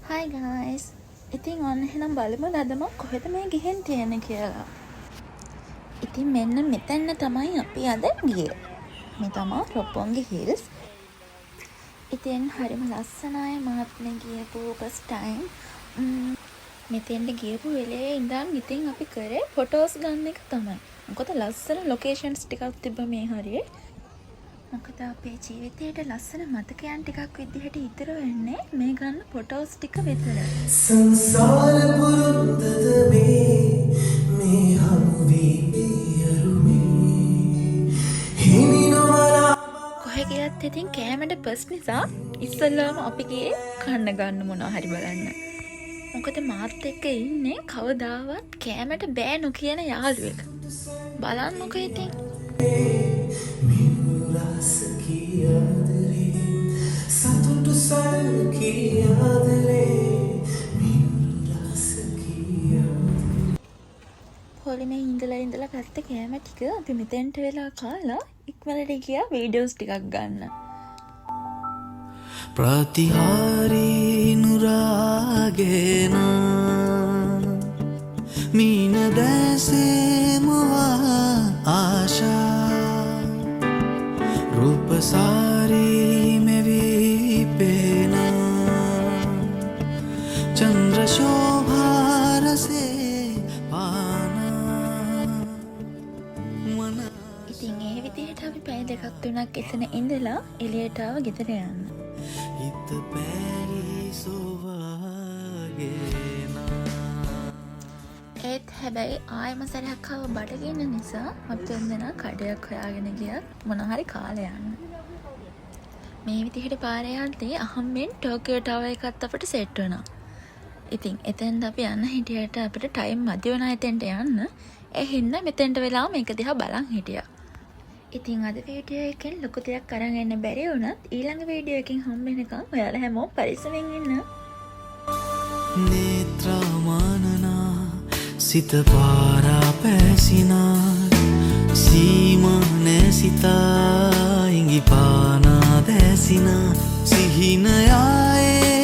Hi guys. ඉතින් ඔන්න එහෙනම් බලමු අද මම කොහෙද මේ ගිහින් තියෙන්නේ කියලා. ඉතින් මෙන්න මෙතන තමයි අපි අද ගියේ. මේ තමයි රොපොන්ගේ හිල්ස්. ඉතින් හරිම ලස්සනයි මාත් මේ ගියපු ෆස්ට් ටයිම්. මෙතෙන්ට ගියපු වෙලේ ඉඳන් ඉතින් අපි කරේ ෆොටෝස් ගන්න එක තමයි. මොකද ලස්සන ලොකේෂන්ස් ටිකක් තිබ්බ මේ හරියේ. මොකද අපේ ජීවිතේට ලස්සන මතකයන් ටිකක් විදිහට ඉතුරු වෙන්නේ මේ ගන්න ෆොටෝස් ටික විතරයි. සංසාර පුරුද්දද මේ හමුවී පියරුමේ හිමිනවලා කොහෙ ගියත් ඉතින් කෑමට පස් නිසා ඉස්සෙල්ලාම අපි ගියේ කන්න ගන්න මොනවා හරි බලන්න. මොකද මාත් එක්ක ඉන්නේ කවදාවත් කෑමට බෑ නොකියන යාළුවෙක්. බලන්නකෝ ඉතින්. මිනුරස කියාදලේ සතුටු සරල කියාදලේ මිනුරස කියාදලේ පොලිමේ ඉඳලා ගත්ත කෑම ටික අපි මෙතෙන්ට වෙලා කාලා ඉක්මනට ගියා වීඩියෝස් ටිකක් ගන්න. ප්‍රතිහාරී නුරාගෙන මීන දැසෙමුවා ආශා රූපසාරී මෙවී පේන චන්ද්‍ර ශෝභාරසේ පානා මන ඉතින් ඒ විදිහට අපි පැය දෙකක් තුනක් එතන ඉඳලා එළියට ආව ගෙදර යන්න. හිත පැරිසෝවාගේනා ඒත් හැබැයි ආයෙම සැරයක් ආව බඩගින්න නිසා අපි තුන්දෙනා කඩයක් හොයාගෙන ගියත් මොන හරි කාලේ යන්න. මේ විදිහට පාරේ යද්දී අහම්බෙන් ටෝකියෝ ටවර් එකත් අපිට සෙට් වුණා. ඉතින් එතෙන්ද අපි යන්න හිටියට අපිට ටයිම් මදි වුණා එතෙන්ට යන්න. ඒ හින්දා මෙතෙන්ට වෙලා මේක දිහා බලන් හිටියා. ඉතින් අද වීඩියෝ එකෙන් ලොකු දෙයක් අරන් එන්න බැරි වුණත් ඊළඟ වීඩියෝ එකකින් හම්බ වෙනකම් ඔයාලා හැමෝම පරිස්සමෙන් ඉන්න. නේත්‍රාමානනා සිත පාරා පැසිනා සීමානැසිතා ඉඟි පානා දැසිනා සිහිනයායේ